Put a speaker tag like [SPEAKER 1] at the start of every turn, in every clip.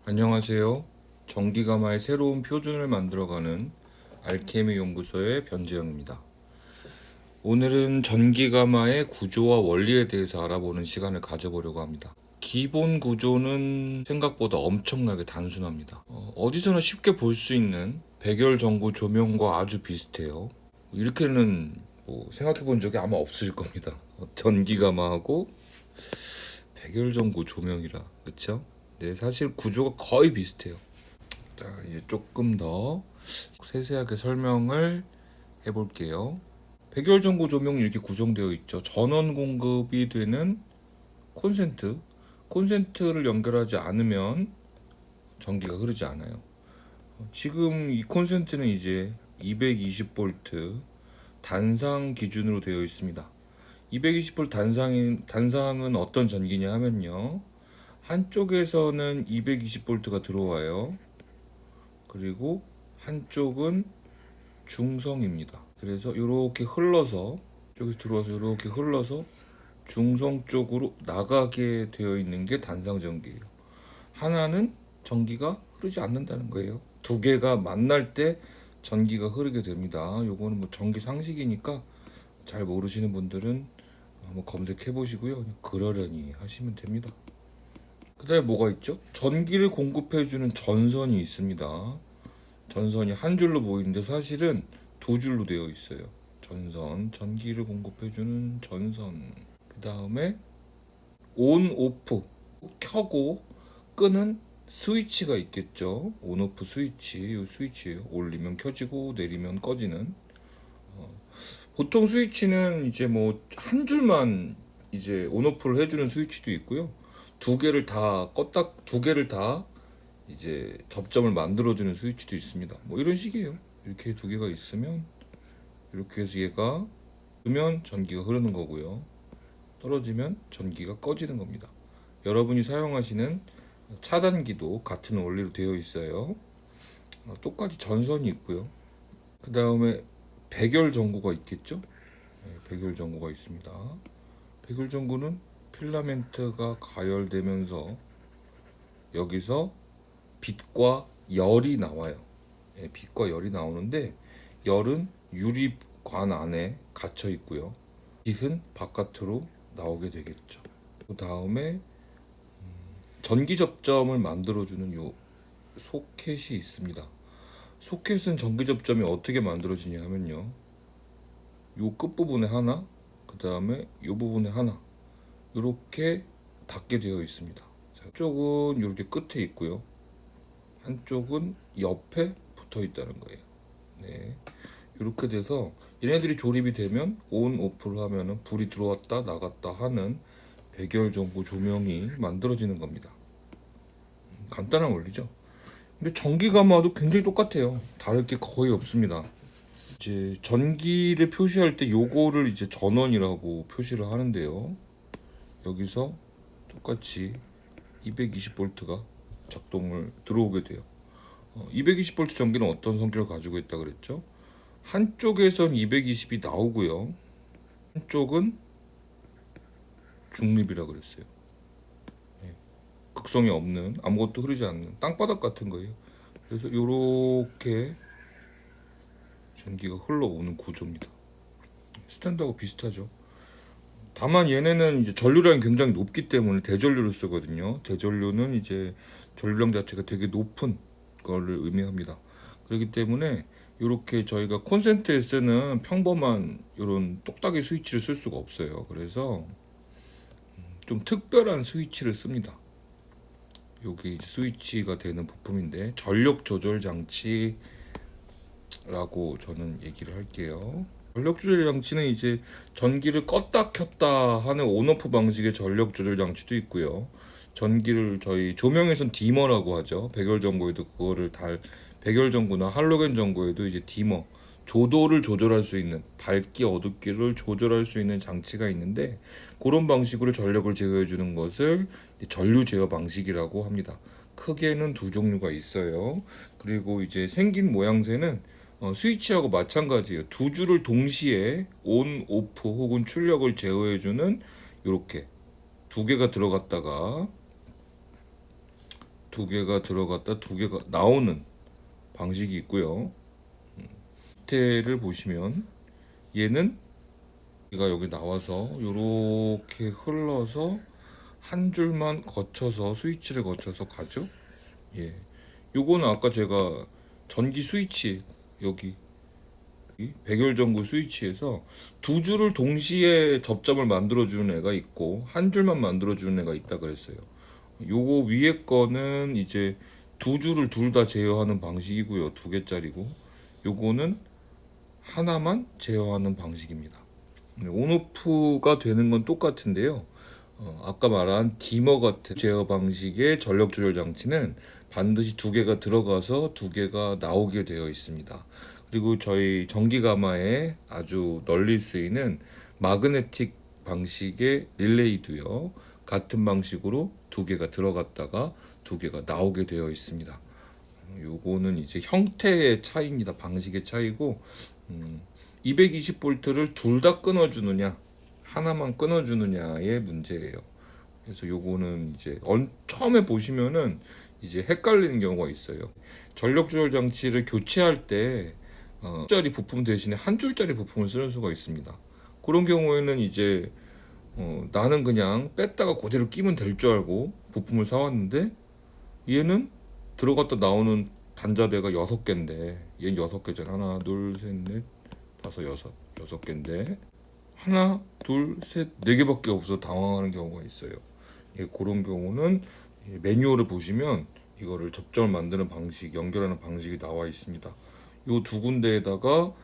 [SPEAKER 1] 안녕하세요. 전기가마의 새로운 표준을 만들어가는 알케미 연구소의 변재영입니다. 오늘은 전기가마의 구조와 원리에 대해서 알아보는 시간을 가져보려고 합니다. 기본 구조는 생각보다 엄청나게 단순합니다. 어디서나 쉽게 볼 수 있는 백열 전구 조명과 아주 비슷해요. 이렇게는 생각해 본 적이 아마 없을 겁니다. 전기가마하고 백열 전구 조명이라, 그쵸? 네, 사실 구조가 거의 비슷해요. 자, 이제 조금 더 세세하게 설명을 해볼게요. 백열 전구 조명이 이렇게 구성되어 있죠. 전원 공급이 되는 콘센트를 연결하지 않으면 전기가 흐르지 않아요. 지금 이 콘센트는 이제 220V 단상 기준으로 되어 있습니다. 220V 단상은 어떤 전기냐 하면요, 한쪽에서는 220V가 들어와요. 그리고 한쪽은 중성입니다. 그래서 이렇게 흘러서, 여기 들어와서 이렇게 흘러서 중성 쪽으로 나가게 되어 있는 게 단상 전기예요. 하나는 전기가 흐르지 않는다는 거예요. 두 개가 만날 때 전기가 흐르게 됩니다. 요거는 뭐 전기 상식이니까 잘 모르시는 분들은 한번 검색해 보시고요. 그러려니 하시면 됩니다. 그 다음에 뭐가 있죠? 전기를 공급해주는 전선이 있습니다. 전선이 한 줄로 보이는데 사실은 두 줄로 되어 있어요. 전기를 공급해주는 전선. 그 다음에 온, 오프, 켜고 끄는 스위치가 있겠죠. 온, 오프 스위치, 이 스위치예요. 올리면 켜지고 내리면 꺼지는. 보통 스위치는 이제 뭐 한 줄만 이제 온, 오프를 해주는 스위치도 있고요. 두 개를 다 이제 접점을 만들어주는 스위치도 있습니다. 뭐 이런 식이에요. 이렇게 두 개가 있으면 이렇게 해서 얘가 뜨면 전기가 흐르는 거고요. 떨어지면 전기가 꺼지는 겁니다. 여러분이 사용하시는 차단기도 같은 원리로 되어 있어요. 똑같이 전선이 있고요. 그 다음에 백열 전구가 있겠죠. 백열 전구가 있습니다. 백열 전구는 필라멘트가 가열되면서 여기서 빛과 열이 나와요. 빛과 열이 나오는데 열은 유리관 안에 갇혀 있고요. 빛은 바깥으로 나오게 되겠죠. 그 다음에 전기 접점을 만들어주는 요 소켓이 있습니다. 소켓은 전기 접점이 어떻게 만들어지냐 하면요, 요 끝부분에 하나, 그 다음에 요 부분에 하나, 이렇게 닿게 되어 있습니다. 한쪽은 이렇게 끝에 있고요, 한쪽은 옆에 붙어 있다는 거예요. 네, 이렇게 돼서 얘네들이 조립이 되면 온, 오프를 하면은 불이 들어왔다 나갔다 하는 백열 전구 조명이 만들어지는 겁니다. 간단한 원리죠. 근데 전기가마도 굉장히 똑같아요. 다를 게 거의 없습니다. 이제 전기를 표시할 때 요거를 이제 전원이라고 표시를 하는데요. 여기서 똑같이 220V가 작동을 들어오게 돼요. 220V 전기는 어떤 성질을 가지고 있다 그랬죠? 한쪽에선 220이 나오고요. 한쪽은 중립이라 그랬어요. 극성이 없는, 아무것도 흐르지 않는 땅바닥 같은 거예요. 그래서 이렇게 전기가 흘러오는 구조입니다. 스탠드하고 비슷하죠. 다만 얘네는 이제 전류량이 굉장히 높기 때문에 대전류를 쓰거든요. 대전류는 이제 전류량 자체가 되게 높은 거를 의미합니다. 그렇기 때문에 이렇게 저희가 콘센트에 쓰는 평범한 이런 똑딱이 스위치를 쓸 수가 없어요. 그래서 좀 특별한 스위치를 씁니다. 여기 스위치가 되는 부품인데 전력 조절 장치라고 저는 얘기를 할게요. 전력 조절 장치는 이제 전기를 껐다 켰다 하는 온오프 방식의 전력 조절 장치도 있고요. 전기를 저희 조명에선 디머라고 하죠. 백열 전구에도 백열 전구나 할로겐 전구에도 이제 디머, 조도를 조절할 수 있는, 밝기 어둡기를 조절할 수 있는 장치가 있는데, 그런 방식으로 전력을 제어해 주는 것을 전류 제어 방식이라고 합니다. 크게는 두 종류가 있어요. 그리고 이제 생긴 모양새는 스위치하고 마찬가지예요. 두 줄을 동시에 온, 오프 혹은 출력을 제어해 주는, 이렇게 두 개가 들어갔다가 두 개가 들어갔다 두 개가 나오는 방식이 있고요. 밑에를 보시면 얘는 얘가 여기 나와서 이렇게 흘러서 한 줄만 거쳐서 스위치를 거쳐서 가죠. 예, 요거는 아까 제가 전기 스위치 여기 이 백열전구 스위치에서 두 줄을 동시에 접점을 만들어주는 애가 있고 한 줄만 만들어주는 애가 있다 그랬어요. 요거 위에 거는 이제 두 줄을 둘 다 제어하는 방식이고요. 두 개짜리고 요거는 하나만 제어하는 방식입니다. 온오프가 되는 건 똑같은데요. 아까 말한 디머 같은 제어 방식의 전력 조절 장치는 반드시 두 개가 들어가서 두 개가 나오게 되어 있습니다. 그리고 저희 전기 가마에 아주 널리 쓰이는 마그네틱 방식의 릴레이도요. 같은 방식으로 두 개가 들어갔다가 두 개가 나오게 되어 있습니다. 요거는 이제 형태의 차이입니다. 방식의 차이고 220V를 둘 다 끊어주느냐 하나만 끊어주느냐의 문제예요. 그래서 요거는 이제 처음에 보시면은 이제 헷갈리는 경우가 있어요. 전력 조절 장치를 교체할 때 짜리 부품 대신에 한 줄짜리 부품을 쓰는 수가 있습니다. 그런 경우에는 이제 나는 그냥 뺐다가 그대로 끼면 될 줄 알고 부품을 사왔는데 얘는 들어갔다 나오는 단자대가 6개인데 얘는 6개잖아. 하나 둘셋넷 다섯 여섯 개인데 하나 둘 셋 네 개밖에 없어 당황하는 경우가 있어요. 예, 그런 경우는 매뉴얼을 보시면 이거를 접점을 만드는 방식, 연결하는 방식이 나와 있습니다. 요 두 군데에다가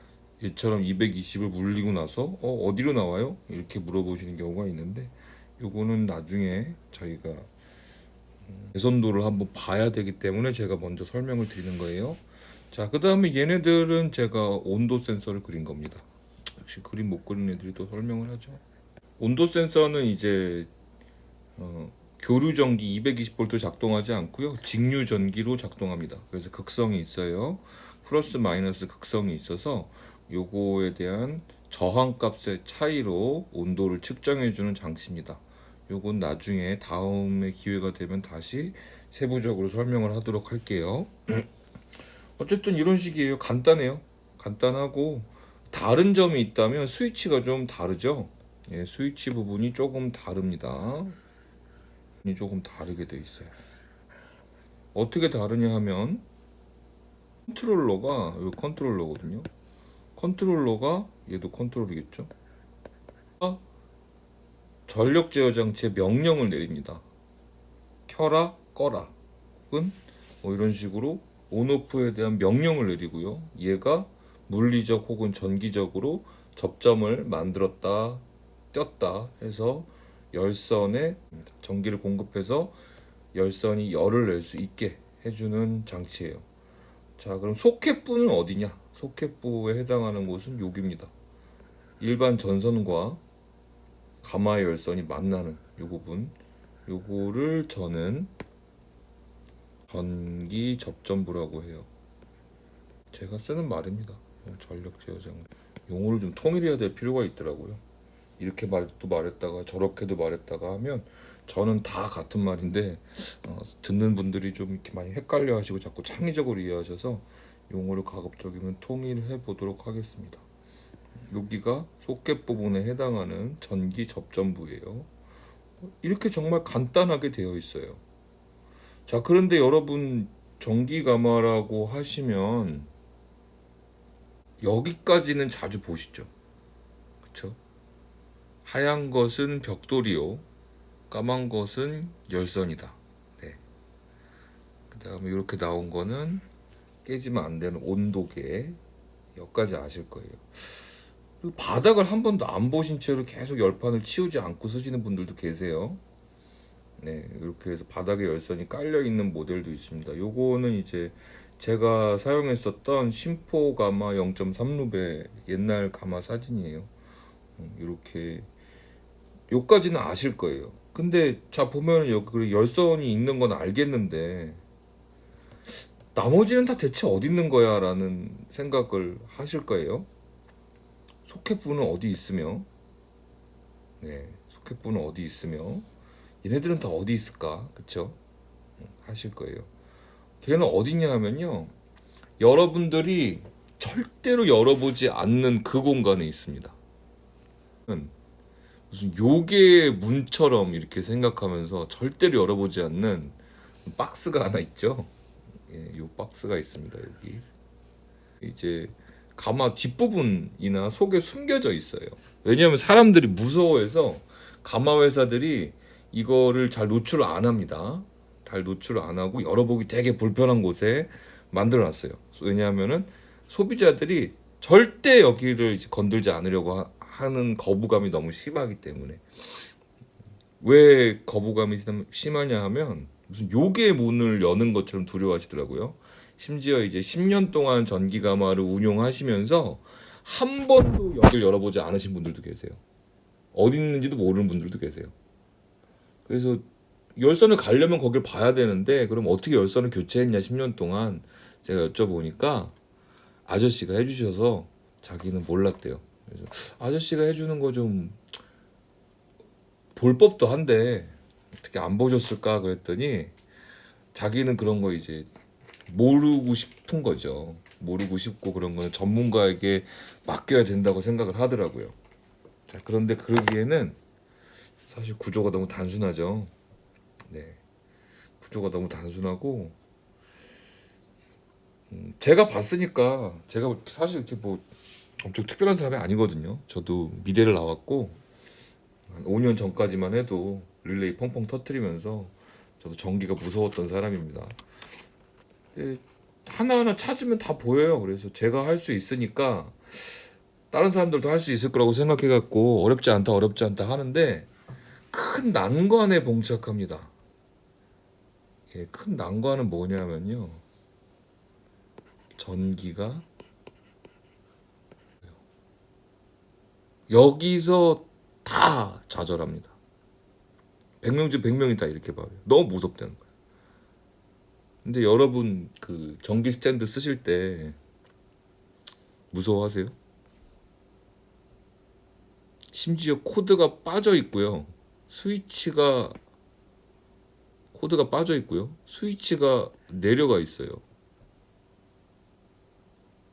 [SPEAKER 1] 얘처럼 220을 물리고 나서 어디로 나와요? 이렇게 물어보시는 경우가 있는데 요거는 나중에 저희가 개선도를 한번 봐야 되기 때문에 제가 먼저 설명을 드리는 거예요. 자, 그 다음에 얘네들은 제가 온도 센서를 그린 겁니다. 역시 그림 못 그리는 애들이 또 설명을 하죠. 온도 센서는 이제 교류 전기 220V 작동하지 않고요. 직류 전기로 작동합니다. 그래서 극성이 있어요. 플러스 마이너스 극성이 있어서 요거에 대한 저항값의 차이로 온도를 측정해 주는 장치입니다. 요건 나중에 다음에 기회가 되면 다시 세부적으로 설명을 하도록 할게요. 어쨌든 이런 식이에요. 간단해요. 간단하고 다른 점이 있다면 스위치가 좀 다르죠. 예, 스위치 부분이 조금 다릅니다. 조금 다르게 돼 있어요. 어떻게 다르냐 하면 컨트롤러가 이 컨트롤러거든요. 컨트롤러가 얘도 컨트롤이겠죠. 전력 제어 장치에 명령을 내립니다. 켜라, 꺼라. 혹은 뭐 이런 식으로 온오프에 대한 명령을 내리고요. 얘가 물리적 혹은 전기적으로 접점을 만들었다, 뗐다 해서 열선에 전기를 공급해서 열선이 열을 낼 수 있게 해주는 장치예요. 자, 그럼 소켓부는 어디냐? 소켓부에 해당하는 곳은 여기입니다. 일반 전선과 가마 열선이 만나는 이 부분, 요거를 저는 전기 접점부라고 해요. 제가 쓰는 말입니다. 전력 제어장 용어를 좀 통일해야 될 필요가 있더라고요. 이렇게 말도 말했다가 저렇게도 말했다가 하면 저는 다 같은 말인데 듣는 분들이 좀 이렇게 많이 헷갈려 하시고 자꾸 창의적으로 이해하셔서 용어를 가급적이면 통일해 보도록 하겠습니다. 여기가 소켓 부분에 해당하는 전기 접점부예요. 이렇게 정말 간단하게 되어 있어요. 자, 그런데 여러분 전기 가마라고 하시면 여기까지는 자주 보시죠. 그쵸? 하얀 것은 벽돌이요. 까만 것은 열선이다. 네. 그 다음에 이렇게 나온 거는 깨지면 안 되는 온도계. 여기까지 아실 거예요. 그리고 바닥을 한 번도 안 보신 채로 계속 열판을 치우지 않고 쓰시는 분들도 계세요. 네, 이렇게 해서 바닥에 열선이 깔려 있는 모델도 있습니다. 요거는 이제 제가 사용했었던 심포 가마 0.3루베 옛날 가마 사진이에요. 이렇게 요까지는 아실 거예요. 근데 자 보면 여기 열선이 있는 건 알겠는데 나머지는 다 대체 어디 있는 거야 라는 생각을 하실 거예요. 소켓부는 어디 있으며, 소켓부는 어디 있으며 얘네들은 다 어디 있을까, 그쵸? 하실 거예요. 걔는 어디냐 하면요, 여러분들이 절대로 열어보지 않는 그 공간에 있습니다. 무슨 요괴의 문처럼 이렇게 생각하면서 절대로 열어보지 않는 박스가 하나 있죠. 예, 요 박스가 있습니다. 여기 이제 가마 뒷부분이나 속에 숨겨져 있어요. 왜냐하면 사람들이 무서워해서 가마 회사들이 이거를 잘 노출을 안 합니다. 잘 노출을 안 하고 열어보기 되게 불편한 곳에 만들어놨어요. 왜냐하면은 소비자들이 절대 여기를 이제 건들지 않으려고 하는 거부감이 너무 심하기 때문에. 왜 거부감이 심하냐 하면 무슨 요괴의 문을 여는 것처럼 두려워하시더라고요. 심지어 이제 10년 동안 전기 가마를 운용하시면서 한 번도 여기를 열어보지 않으신 분들도 계세요. 어디 있는지도 모르는 분들도 계세요. 그래서 열선을 가려면 거길 봐야 되는데, 그럼 어떻게 열선을 교체했냐 10년 동안 제가 여쭤보니까 아저씨가 해주셔서 자기는 몰랐대요. 그래서 아저씨가 해주는 거 좀 볼 법도 한데 어떻게 안 보셨을까 그랬더니 자기는 그런 거 이제 모르고 싶은 거죠. 모르고 싶고 그런 거는 전문가에게 맡겨야 된다고 생각을 하더라고요. 자, 그런데 그러기에는 사실 구조가 너무 단순하죠. 네, 구조가 너무 단순하고 제가 봤으니까, 제가 사실 이렇게 뭐 엄청 특별한 사람이 아니거든요. 저도 미대를 나왔고 한 5년 전까지만 해도 릴레이 펑펑 터트리면서 저도 전기가 무서웠던 사람입니다. 하나하나 찾으면 다 보여요. 그래서 제가 할 수 있으니까 다른 사람들도 할 수 있을 거라고 생각해갖고 어렵지 않다 하는데 큰 난관에 봉착합니다. 예, 큰 난관은 뭐냐면요, 전기가 여기서 다 좌절합니다. 100명 중 100명이 다 이렇게 봐요. 너무 무섭다는 거예요. 근데 여러분 그 전기 스탠드 쓰실 때 무서워하세요? 심지어 코드가 빠져 있고요. 코드가 빠져 있고요. 스위치가 내려가 있어요.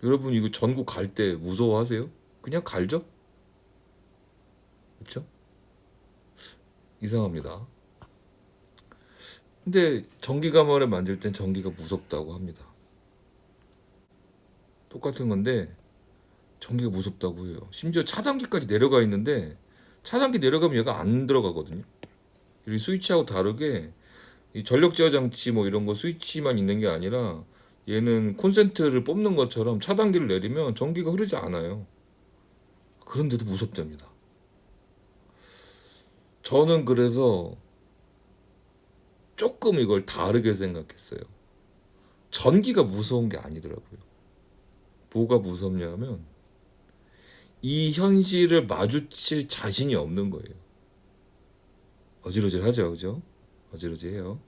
[SPEAKER 1] 여러분 이거 전구 갈 때 무서워하세요? 그냥 갈죠? 그렇죠? 이상합니다. 근데 전기 가마를 만들 땐 전기가 무섭다고 합니다. 똑같은 건데 전기가 무섭다고 해요. 심지어 차단기까지 내려가 있는데 차단기 내려가면 얘가 안 들어가거든요. 이 스위치하고 다르게 이 전력 제어 장치 뭐 이런 거 스위치만 있는 게 아니라 얘는 콘센트를 뽑는 것처럼 차단기를 내리면 전기가 흐르지 않아요. 그런데도 무섭답니다. 저는 그래서 조금 이걸 다르게 생각했어요. 전기가 무서운 게 아니더라고요. 뭐가 무섭냐면 이 현실을 마주칠 자신이 없는 거예요. 어지러지하죠, 그죠? 어지러지해요.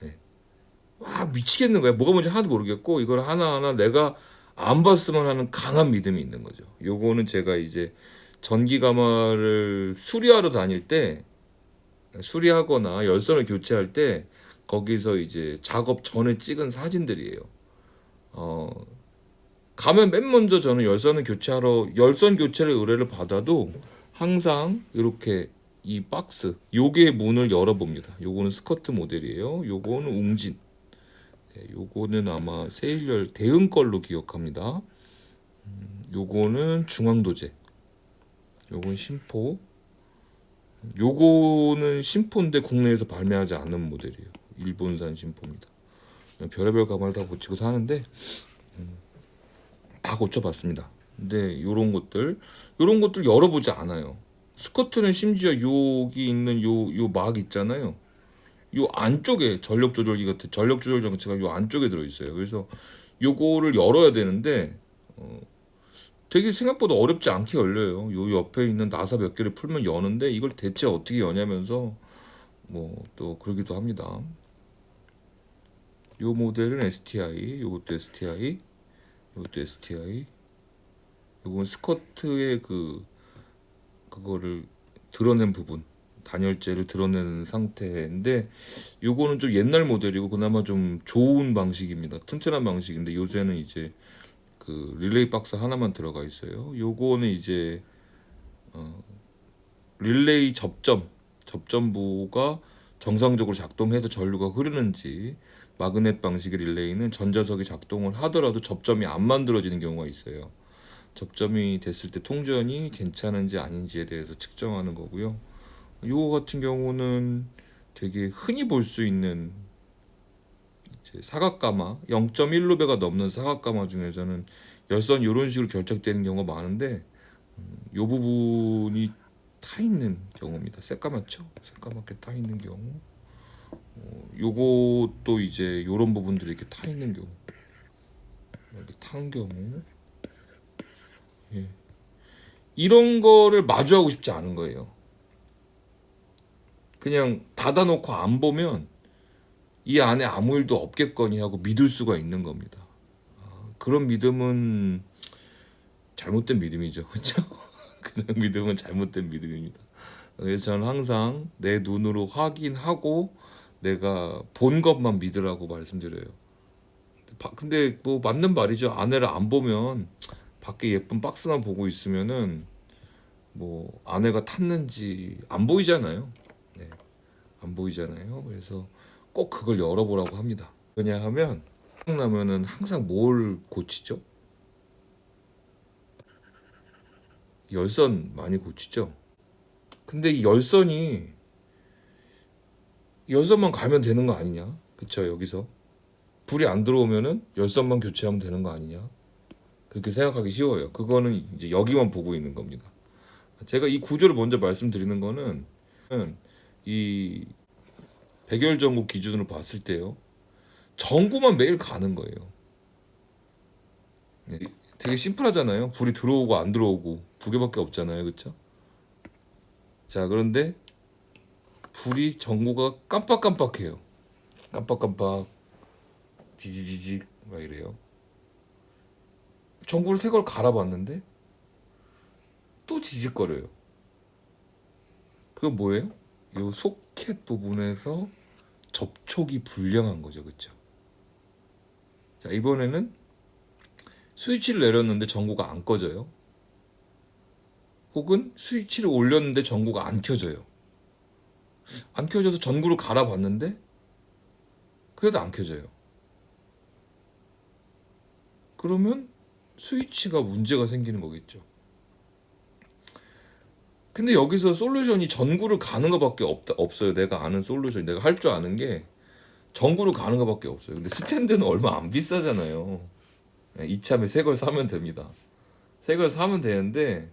[SPEAKER 1] 네. 와, 미치겠는 거야. 뭐가 뭔지 하나도 모르겠고 이걸 하나하나 내가 안 봤으면 하는 강한 믿음이 있는 거죠. 요거는 제가 이제 전기 가마를 수리하러 다닐 때, 수리하거나 열선을 교체할 때 거기서 이제 작업 전에 찍은 사진들이에요. 가면 맨 먼저 저는 열선 교체를 의뢰를 받아도 항상 이렇게 이 박스, 요게 문을 열어봅니다. 요거는 스커트 모델이에요. 요거는 웅진. 네, 요거는 아마 세일열 대응 걸로 기억합니다. 요거는 중앙도제. 요건 심포. 요거는 심포인데 국내에서 발매하지 않은 모델이에요. 일본산 심포입니다. 별의별 가마를 다 고치고 사는데 다 고쳐봤습니다. 근데 요런 것들 열어보지 않아요. 스커트는 심지어 여기 있는 요 막 있잖아요. 요 안쪽에 전력 조절 장치가 요 안쪽에 들어있어요. 그래서 요거를 열어야 되는데 되게 생각보다 어렵지 않게 열려요. 요 옆에 있는 나사 몇 개를 풀면 여는데 이걸 대체 어떻게 여냐면서 뭐 또 그러기도 합니다. 요 모델은 STI, 요것도 STI, 요것도 STI. 요건 스커트의 그거를 드러낸 부분, 단열재를 드러내는 상태인데 요거는 좀 옛날 모델이고 그나마 좀 좋은 방식입니다. 튼튼한 방식인데 요새는 이제 그 릴레이 박스 하나만 들어가 있어요. 요거는 이제 릴레이 접점부가 정상적으로 작동해서 전류가 흐르는지, 마그넷 방식의 릴레이는 전자석이 작동을 하더라도 접점이 안 만들어지는 경우가 있어요. 접점이 됐을 때 통전이 괜찮은지 아닌지에 대해서 측정하는 거고요. 요거 같은 경우는 되게 흔히 볼 수 있는 이제 사각가마, 0.1루베가 넘는 사각가마 중에서는 열선 이런 식으로 결착되는 경우가 많은데 요 부분이 타 있는 경우입니다. 새까맣죠? 새까맣게 타 있는 경우. 요것도 이제 요런 부분들이 이렇게 타 있는 경우, 이렇게 탄 경우, 예. 이런 거를 마주하고 싶지 않은 거예요. 그냥 닫아놓고 안 보면 이 안에 아무 일도 없겠거니 하고 믿을 수가 있는 겁니다. 그런 믿음은 잘못된 믿음이죠. 그렇죠? 그런 믿음은 잘못된 믿음입니다. 그래서 저는 항상 내 눈으로 확인하고 내가 본 것만 믿으라고 말씀드려요. 근데 뭐 맞는 말이죠. 안에를 안 보면, 밖에 예쁜 박스만 보고 있으면은 뭐 안에가 탔는지 안 보이잖아요. 네, 안 보이잖아요. 그래서 꼭 그걸 열어보라고 합니다. 왜냐하면 나면은 항상 뭘 고치죠? 열선 많이 고치죠. 근데 이 열선만 갈면 되는 거 아니냐? 그쵸? 여기서 불이 안 들어오면은 열선만 교체하면 되는 거 아니냐? 그렇게 생각하기 쉬워요. 그거는 이제 여기만 보고 있는 겁니다. 제가 이 구조를 먼저 말씀드리는 거는 이 백열 전구 기준으로 봤을 때요, 전구만 매일 가는 거예요. 네, 되게 심플하잖아요. 불이 들어오고 안 들어오고 두 개밖에 없잖아요. 그쵸? 자, 그런데 불이 전구가 깜빡깜빡해요. 깜빡깜빡, 지지지직 막 이래요. 전구를 새 걸 갈아봤는데 또 지직거려요. 그건 뭐예요? 이 소켓 부분에서 접촉이 불량한 거죠. 그쵸? 자, 이번에는 스위치를 내렸는데 전구가 안 꺼져요. 혹은 스위치를 올렸는데 전구가 안 켜져요. 안 켜져서 전구를 갈아봤는데 그래도 안 켜져요. 그러면 스위치가 문제가 생기는 거겠죠. 근데 여기서 솔루션이 전구를 가는 것밖에 없어요. 내가 아는 솔루션, 내가 할 줄 아는 게 전구를 가는 것밖에 없어요. 근데 스탠드는 얼마 안 비싸잖아요. 이참에 새 걸 사면 됩니다. 새 걸 사면 되는데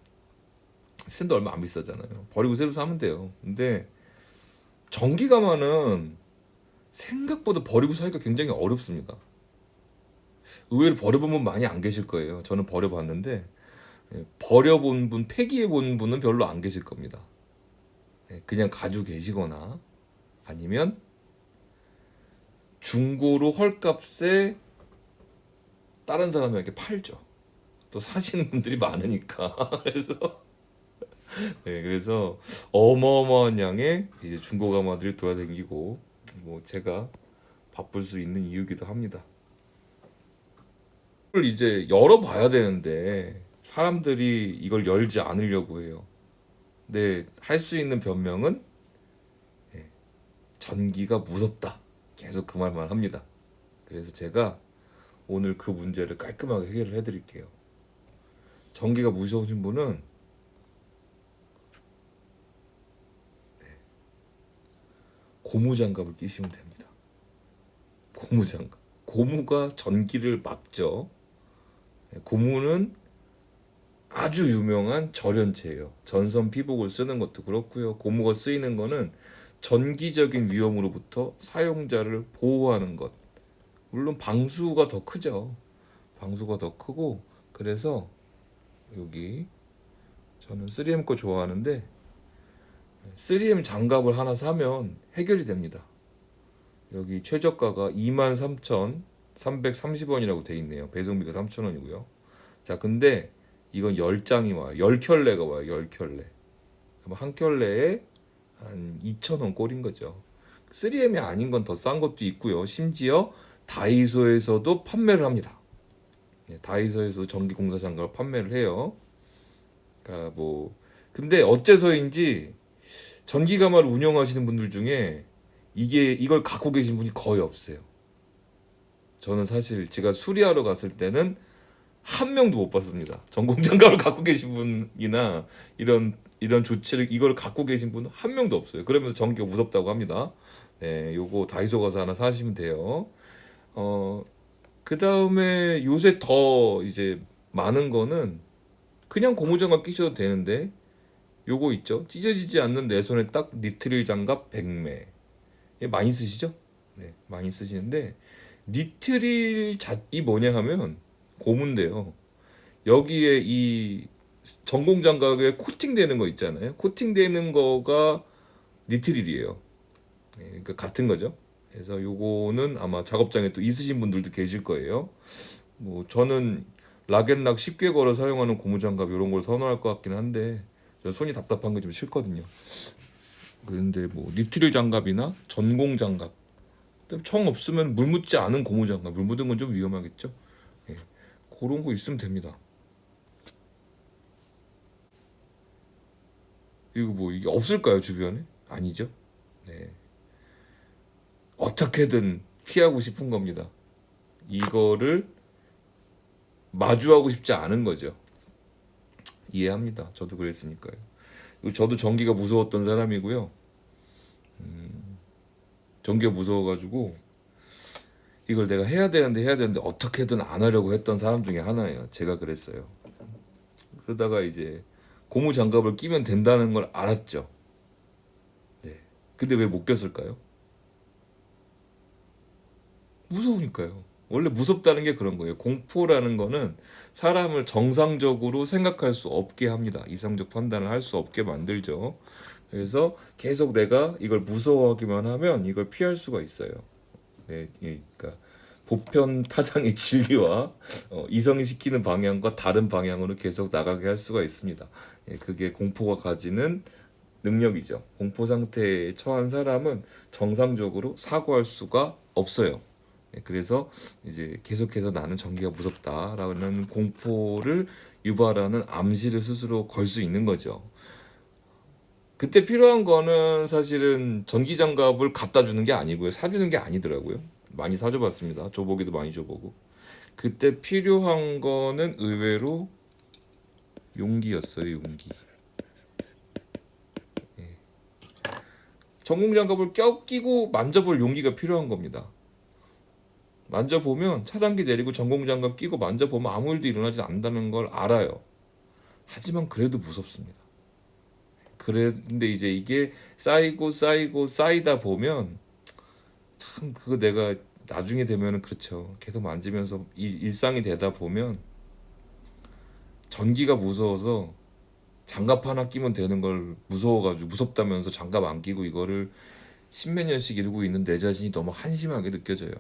[SPEAKER 1] 스탠드 얼마 안 비싸잖아요. 버리고 새로 사면 돼요. 근데 전기가마는 생각보다 버리고 사기가 굉장히 어렵습니다. 의외로 버려본 분 많이 안 계실 거예요. 저는 버려봤는데 버려본 분, 폐기해본 분은 별로 안 계실 겁니다. 그냥 가지고 계시거나 아니면 중고로 헐값에 다른 사람에게 팔죠. 또 사시는 분들이 많으니까. 그래서 어마어마한 양의 이제 중고 가마들이 돌아다니고, 뭐 제가 바쁠 수 있는 이유기도 합니다. 이걸 이제 열어봐야 되는데 사람들이 이걸 열지 않으려고 해요. 근데 할 수 있는 변명은 전기가 무섭다. 계속 그 말만 합니다. 그래서 제가 오늘 그 문제를 깔끔하게 해결을 해드릴게요. 전기가 무서우신 분은 고무장갑을 끼시면 됩니다. 고무장갑. 고무가 전기를 막죠. 고무는 아주 유명한 절연체예요. 전선 피복을 쓰는 것도 그렇고요. 고무가 쓰이는 거는 전기적인 위험으로부터 사용자를 보호하는 것. 물론 방수가 더 크죠. 방수가 더 크고, 그래서 여기 저는 3M 거 좋아하는데 3M 장갑을 하나 사면 해결이 됩니다. 여기 최저가가 23,330원이라고 돼 있네요. 배송비가 3,000원이고요. 자, 근데 이건 10장이 와요. 10켤레가 와요. 10켤레. 그럼 한 켤레에 한 2,000원 꼴인 거죠. 3M이 아닌 건 더 싼 것도 있고요. 심지어 다이소에서도 판매를 합니다. 네, 다이소에서 전기공사 장갑을 판매를 해요. 그러니까 뭐 근데 어째서인지 전기가마를 운영하시는 분들 중에 이걸 갖고 계신 분이 거의 없어요. 저는 사실 제가 수리하러 갔을 때는 한 명도 못 봤습니다. 전공장갑을 갖고 계신 분이나 이런 조치를 이걸 갖고 계신 분은 한 명도 없어요. 그러면서 전기가 무섭다고 합니다. 네, 요거 다이소 가서 하나 사시면 돼요. 그 다음에 요새 더 이제 많은 거는 그냥 고무장갑 끼셔도 되는데 요거 있죠? 찢어지지 않는 내 손에 딱 니트릴 장갑 100매. 많이 쓰시죠? 네, 많이 쓰시는데 이 뭐냐 하면 고무인데요. 여기에 이 전공 장갑에 코팅되는 거 있잖아요. 코팅되는 거가 니트릴이에요. 네, 그러니까 같은 거죠. 그래서 요거는 아마 작업장에 또 있으신 분들도 계실 거예요. 뭐 저는 락앤락 쉽게 걸어 사용하는 고무장갑 이런 걸 선호할 것 같긴 한데 저 손이 답답한 게 좀 싫거든요. 그런데 뭐 니트릴 장갑이나 전공 장갑, 청 없으면 물 묻지 않은 고무장갑, 물 묻은 건 좀 위험하겠죠. 예, 그런 거 있으면 됩니다. 그리고 뭐 이게 없을까요 주변에? 아니죠. 네, 어떻게든 피하고 싶은 겁니다. 이거를 마주하고 싶지 않은 거죠. 이해합니다. 저도 그랬으니까요. 그리고 저도 전기가 무서웠던 사람이고요. 전기가 무서워가지고 이걸 내가 해야 되는데 어떻게든 안 하려고 했던 사람 중에 하나예요. 제가 그랬어요. 그러다가 이제 고무 장갑을 끼면 된다는 걸 알았죠. 네. 근데 왜 못 꼈을까요? 무서우니까요. 원래 무섭다는 게 그런 거예요. 공포라는 거는 사람을 정상적으로 생각할 수 없게 합니다. 이성적 판단을 할 수 없게 만들죠. 그래서 계속 내가 이걸 무서워하기만 하면 이걸 피할 수가 있어요. 네, 예, 그러니까 보편 타장의 진리와 이성시키는 방향과 다른 방향으로 계속 나가게 할 수가 있습니다. 예, 그게 공포가 가지는 능력이죠. 공포 상태에 처한 사람은 정상적으로 사고할 수가 없어요. 예, 그래서 이제 계속해서 나는 전기가 무섭다라는 공포를 유발하는 암시를 스스로 걸 수 있는 거죠. 그때 필요한 거는 사실은 전기장갑을 갖다 주는 게 아니고요. 사주는 게 아니더라고요. 많이 사줘봤습니다. 줘보기도 많이 줘보고. 그때 필요한 거는 의외로 용기였어요. 용기. 전공장갑을 끼고 만져볼 용기가 필요한 겁니다. 만져보면 차단기 내리고 전공장갑 끼고 만져보면 아무 일도 일어나지 않는다는 걸 알아요. 하지만 그래도 무섭습니다. 그런데 이제 이게 쌓이고 쌓이다 보면 참 그거 내가 나중에 되면은 그렇죠. 계속 만지면서 일상이 되다 보면 전기가 무서워서 장갑 하나 끼면 되는 걸 무서워가지고 무섭다면서 장갑 안 끼고 이거를 십몇 년씩 이러고 있는 내 자신이 너무 한심하게 느껴져요.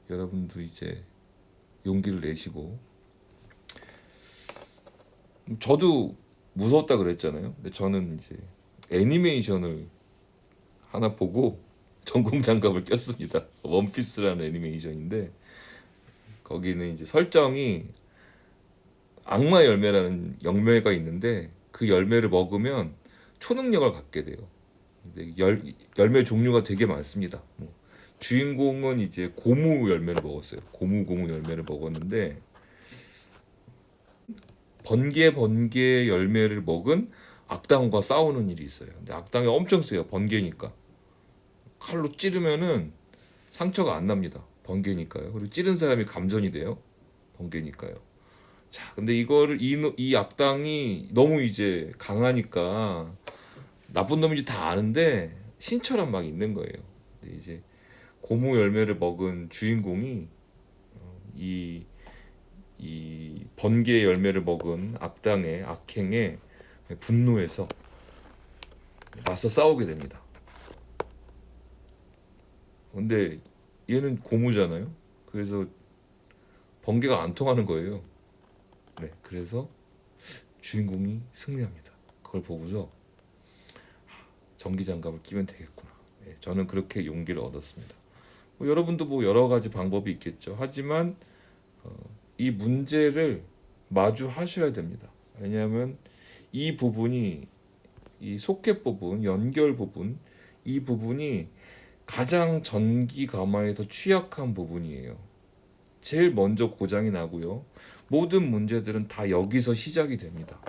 [SPEAKER 1] 여러분도 이제 용기를 내시고 저도 무서웠다 그랬잖아요. 근데 저는 이제 애니메이션을 하나 보고 전공 장갑을 꼈습니다. 원피스라는 애니메이션인데 거기는 이제 설정이 악마 열매라는 열매가 있는데 그 열매를 먹으면 초능력을 갖게 돼요. 근데 열매 종류가 되게 많습니다. 뭐 주인공은 이제 고무 열매를 먹었어요. 고무 열매를 먹었는데 번개 열매를 먹은 악당과 싸우는 일이 있어요. 근데 악당이 엄청 세요. 번개니까 칼로 찌르면은 상처가 안 납니다. 번개니까요. 그리고 찌른 사람이 감전이 돼요. 번개니까요. 자, 근데 이 악당이 너무 이제 강하니까 나쁜 놈인지 다 아는데 신처럼 막 있는 거예요. 근데 이제 고무 열매를 먹은 주인공이 이, 이 번개 열매를 먹은 악행에 분노해서 맞서 싸우게 됩니다. 근데 얘는 고무잖아요. 그래서 번개가 안 통하는 거예요. 네, 그래서 주인공이 승리합니다. 그걸 보고서 전기 장갑을 끼면 되겠구나. 예, 저는 그렇게 용기를 얻었습니다. 여러분도 뭐 여러 가지 방법이 있겠죠. 하지만 이 문제를 마주하셔야 됩니다. 왜냐하면 이 부분이, 이 소켓 부분, 연결 부분, 이 부분이 가장 전기 가마에서 취약한 부분이에요. 제일 먼저 고장이 나고요. 모든 문제들은 다 여기서 시작이 됩니다.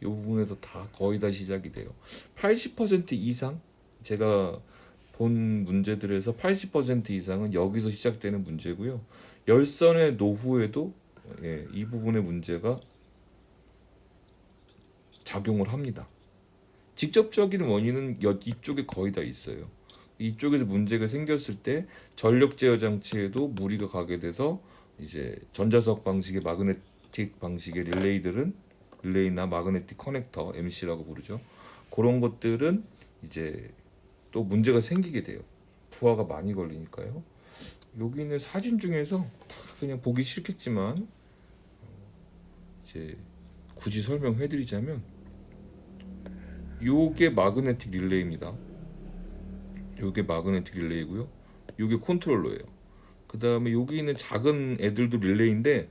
[SPEAKER 1] 이 부분에서 다 거의 다 시작이 돼요. 80% 이상 제가 본 문제들에서 80% 이상은 여기서 시작되는 문제고요. 열선의 노후에도 이 부분의 문제가 작용을 합니다. 직접적인 원인은 이쪽에 거의 다 있어요. 이쪽에서 문제가 생겼을 때 전력 제어 장치에도 무리가 가게 돼서 이제 전자석 방식의 마그네틱 방식의 릴레이나 마그네틱 커넥터 MC라고 부르죠. 그런 것들은 이제 또 문제가 생기게 돼요. 부하가 많이 걸리니까요. 여기 있는 사진 중에서 다 그냥 보기 싫겠지만 이제 굳이 설명해드리자면 요게 마그네틱 릴레이입니다. 요게 마그네틱 릴레이고요. 요게 컨트롤러예요. 그 다음에 여기 있는 작은 애들도 릴레이인데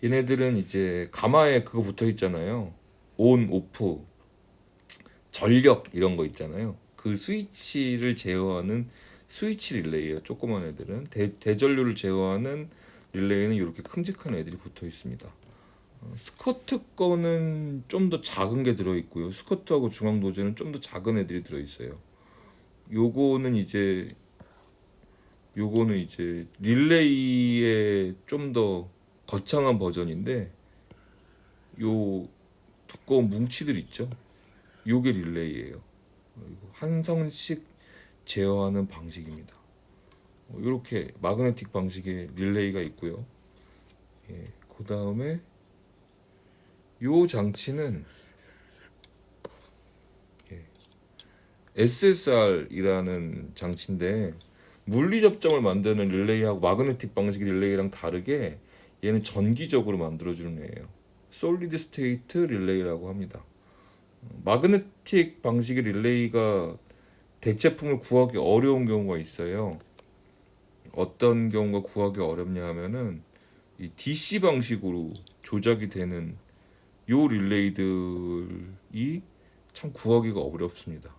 [SPEAKER 1] 얘네들은 이제 가마에 그거 붙어 있잖아요. 온, 오프, 전력 이런 거 있잖아요. 그 스위치를 제어하는 스위치 릴레이예요. 조그만 애들은 대전류를 제어하는 릴레이는 이렇게 큼직한 애들이 붙어 있습니다. 스커트 거는 좀 더 작은 게 들어 있고요. 스커트하고 중앙 도제는 좀 더 작은 애들이 들어 있어요. 요거는 이제 릴레이의 좀 더 거창한 버전인데 요 두꺼운 뭉치들 있죠. 요게 릴레이예요. 한 선씩 제어하는 방식입니다. 이렇게 마그네틱 방식의 릴레이가 있고요. 그 다음에 요 장치는 SSR이라는 장치인데 물리 접점을 만드는 릴레이하고 마그네틱 방식의 릴레이랑 다르게 얘는 전기적으로 만들어주는 애예요. 솔리드 스테이트 릴레이라고 합니다. 마그네틱 방식의 릴레이가 대체품을 구하기 어려운 경우가 있어요. 어떤 경우가 구하기 어렵냐 하면은 이 DC 방식으로 조작이 되는 요 릴레이들이 참 구하기가 어렵습니다.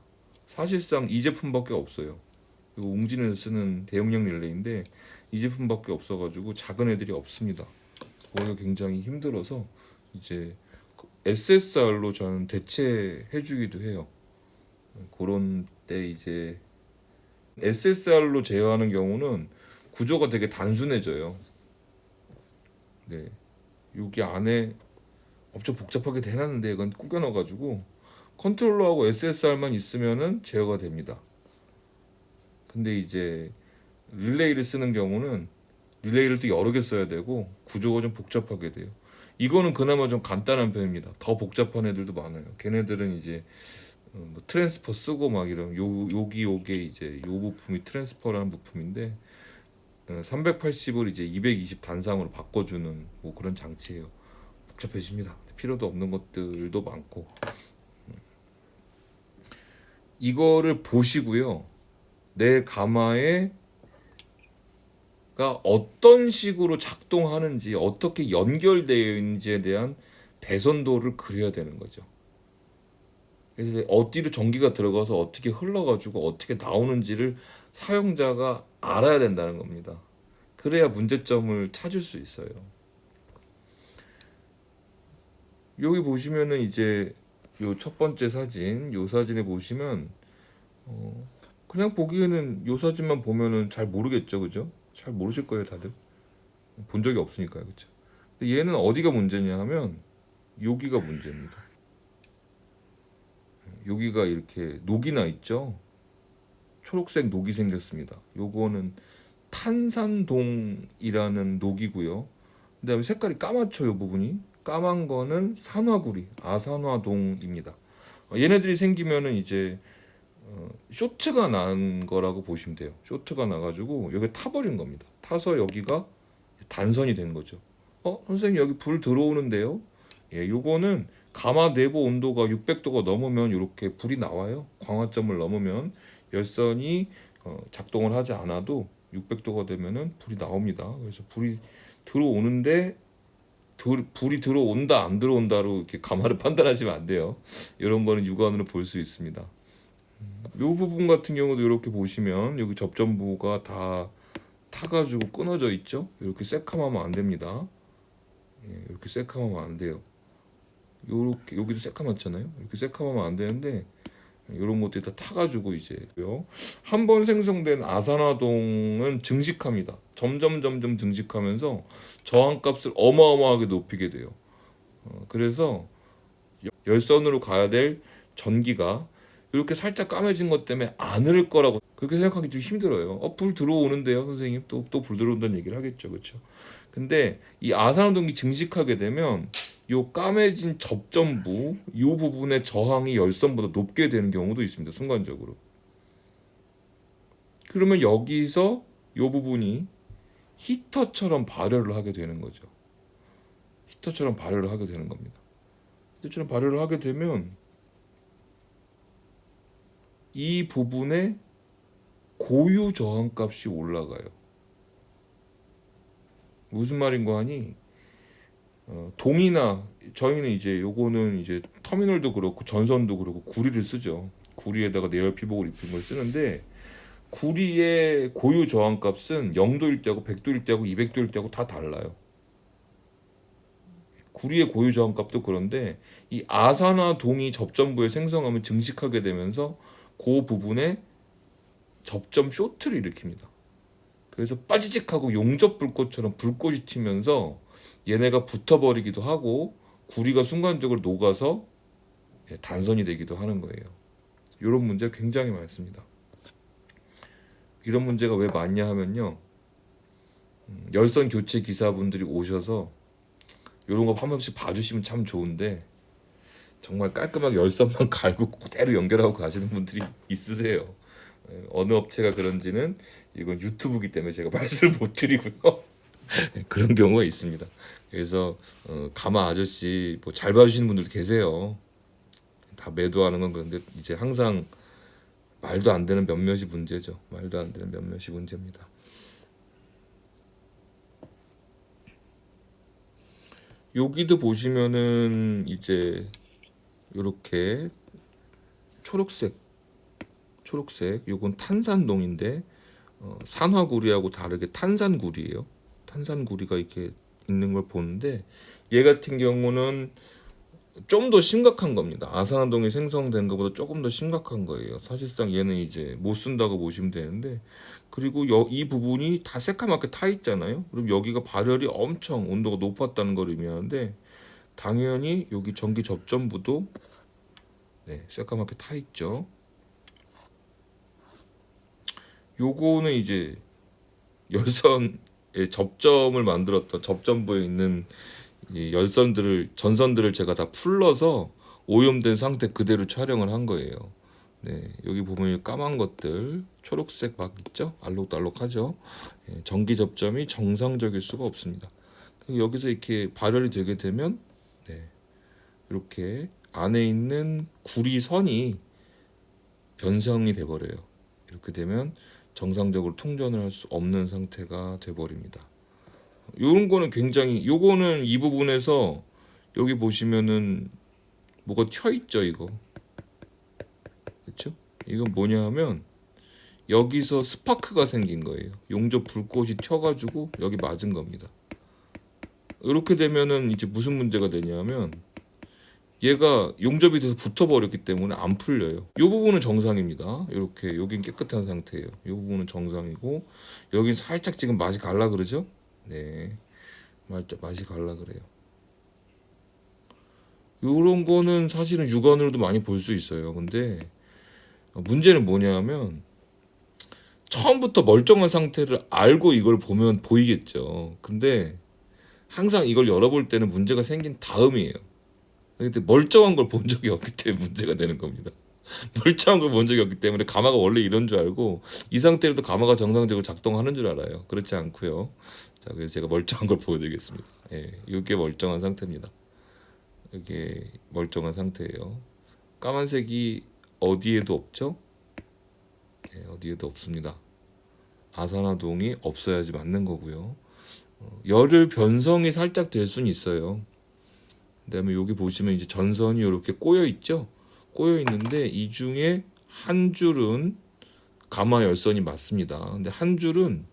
[SPEAKER 1] 사실상 이 제품밖에 없어요. 이거 웅진에서 쓰는 대용량 릴레이인데 이 제품밖에 없어가지고 작은 애들이 없습니다. 그거가 굉장히 힘들어서 이제 SSR로 저는 대체해주기도 해요. 그런 때 이제 SSR로 제어하는 경우는 구조가 되게 단순해져요. 네, 여기 안에 엄청 복잡하게 해놨는데 이건 꾸겨 넣어가지고 컨트롤러하고 SSR만 있으면은 제어가 됩니다. 근데 이제 릴레이를 쓰는 경우는 릴레이를 또 여러 개 써야 되고 구조가 좀 복잡하게 돼요. 이거는 그나마 좀 간단한 편입니다. 더 복잡한 애들도 많아요. 걔네들은 이제 뭐 트랜스퍼 쓰고 막 이런 요게 이제 요 부품이 트랜스퍼라는 부품인데 380을 이제 220 단상으로 바꿔주는 뭐 그런 장치예요. 복잡해집니다. 필요도 없는 것들도 많고 이거를 보시고요. 내 가마에가 어떤 식으로 작동하는지 어떻게 연결되어 있는지에 대한 배선도를 그려야 되는 거죠. 그래서 어디로 전기가 들어가서 어떻게 흘러가지고 어떻게 나오는지를 사용자가 알아야 된다는 겁니다. 그래야 문제점을 찾을 수 있어요. 여기 보시면은 이제 요 첫 번째 사진, 요 사진에 보시면 그냥 보기에는 요 사진만 보면은 잘 모르겠죠, 그죠? 잘 모르실 거예요, 다들. 본 적이 없으니까요, 그죠? 근데 얘는 어디가 문제냐 하면 여기가 문제입니다. 여기가 이렇게 녹이 나 있죠? 초록색 녹이 생겼습니다. 요거는 탄산동이라는 녹이고요. 그다음에 색깔이 까맣죠, 요 부분이. 까만 거는 산화구리, 아산화동입니다. 얘네들이 생기면은 이제 쇼트가 난 거라고 보시면 돼요. 쇼트가 나가지고 여기 타버린 겁니다. 타서 여기가 단선이 된 거죠. 선생님 여기 불 들어오는데요. 요거는 가마 내부 온도가 600도가 넘으면 이렇게 불이 나와요. 광화점을 넘으면 열선이 작동을 하지 않아도 600도가 되면은 불이 나옵니다. 그래서 불이 들어오는데 불이 들어온다 안 들어온다로 이렇게 가마를 판단하시면 안 돼요. 이런 거는 육안으로 볼 수 있습니다. 이 부분 같은 경우도 이렇게 보시면 여기 접점부가 다 타가지고 끊어져 있죠. 이렇게 새카마면 안 됩니다. 이렇게 새카마면 안 돼요. 요렇게 여기도 새카맣잖아요. 이렇게 새카마면 안 되는데 이런 것들이 다 타가지고 이제요. 한 번 생성된 아산화동은 증식합니다. 점점 증식하면서 저항값을 어마어마하게 높이게 돼요. 그래서 열선으로 가야 될 전기가 이렇게 살짝 까매진 것 때문에 안 흐를 거라고 그렇게 생각하기 좀 힘들어요. 불 들어오는데요, 선생님. 또 불 들어온다는 얘기를 하겠죠, 그렇죠? 근데 이 아산화동이 증식하게 되면 요 까매진 접점부 이 부분의 저항이 열선보다 높게 되는 경우도 있습니다. 순간적으로. 그러면 여기서 요 부분이 히터처럼 발열을 하게 되는 거죠. 히터처럼 발열을 하게 되는 겁니다. 히터처럼 발열을 하게 되면 이 부분에 고유 저항값이 올라가요. 무슨 말인고 하니 동이나 저희는 이제 요거는 이제 터미널도 그렇고 전선도 그렇고 구리를 쓰죠. 구리에다가 내열 피복을 입힌 걸 쓰는데 구리의 고유 저항값은 0도일 때하고 100도일 때하고 200도일 때하고 다 달라요. 구리의 고유 저항값도 그런데 이 아산화 동이 접점부에 생성하면 증식하게 되면서 그 부분에 접점 쇼트를 일으킵니다. 그래서 빠지직하고 용접 불꽃처럼 불꽃이 튀면서 얘네가 붙어버리기도 하고 구리가 순간적으로 녹아서 단선이 되기도 하는 거예요. 이런 문제가 굉장히 많습니다. 이런 문제가 왜 많냐 하면요. 열선 교체 기사분들이 오셔서 이런 거 한 번씩 봐주시면 참 좋은데 정말 깔끔하게 열선만 갈고 그대로 연결하고 가시는 분들이 있으세요. 어느 업체가 그런지는 이건 유튜브기 때문에 제가 말씀을 못 드리고요. 그런 경우가 있습니다. 그래서 가마 아저씨 뭐 잘 봐주시는 분들도 계세요. 다 매도하는 건 그런데 이제 항상 말도 안 되는 몇몇이 문제죠. 말도 안 되는 몇몇이 문제입니다. 여기도 보시면은 이제 이렇게 초록색 요건 탄산동인데 산화구리하고 다르게 탄산구리예요. 탄산구리가 이렇게 있는 걸 보는데 얘 같은 경우는 좀 더 심각한 겁니다. 아산화동이 생성된 것보다 조금 더 심각한 거예요. 사실상 얘는 이제 못 쓴다고 보시면 되는데 그리고 이 부분이 다 새까맣게 타 있잖아요. 그럼 여기가 발열이 엄청 온도가 높았다는 걸 의미하는데 당연히 여기 전기 접점부도 새까맣게 타 있죠. 요거는 이제 열선의 접점을 만들었던 접점부에 있는 이 전선들을 제가 다 풀러서 오염된 상태 그대로 촬영을 한 거예요. 여기 보면 까만 것들 초록색 막 있죠? 알록달록하죠? 전기 접점이 정상적일 수가 없습니다. 여기서 이렇게 발열이 되게 되면 이렇게 안에 있는 구리선이 변성이 돼버려요. 이렇게 되면 정상적으로 통전을 할 수 없는 상태가 돼버립니다. 요런 거는 굉장히 요거는 이 부분에서 여기 보시면은 뭐가 튀어 있죠, 이거. 그렇죠? 이건 뭐냐 하면 여기서 스파크가 생긴 거예요. 용접 불꽃이 튀어가지고 여기 맞은 겁니다. 이렇게 되면은 이제 무슨 문제가 되냐면 얘가 용접이 돼서 붙어버렸기 때문에 안 풀려요. 이 부분은 정상입니다. 이렇게 여긴 깨끗한 상태예요. 이 부분은 정상이고 여긴 살짝 지금 맛이 갈라 그러죠? 맛이 갈라 그래요. 이런 거는 사실은 육안으로도 많이 볼 수 있어요. 근데 문제는 뭐냐면 처음부터 멀쩡한 상태를 알고 이걸 보면 보이겠죠. 근데 항상 이걸 열어볼 때는 문제가 생긴 다음이에요. 근데 멀쩡한 걸 본 적이 없기 때문에 문제가 되는 겁니다. 멀쩡한 걸 본 적이 없기 때문에 가마가 원래 이런 줄 알고 이 상태로도 가마가 정상적으로 작동하는 줄 알아요. 그렇지 않고요. 자, 그래서 제가 멀쩡한 걸 보여드리겠습니다. 이게 멀쩡한 상태입니다. 이게 멀쩡한 상태예요. 까만색이 어디에도 없죠? 네, 어디에도 없습니다. 아산화동이 없어야지 맞는 거고요. 열을 변성이 살짝 될 수는 있어요. 그다음에 여기 보시면 이제 전선이 이렇게 꼬여 있죠? 꼬여 있는데 이 중에 한 줄은 가마 열선이 맞습니다. 근데 한 줄은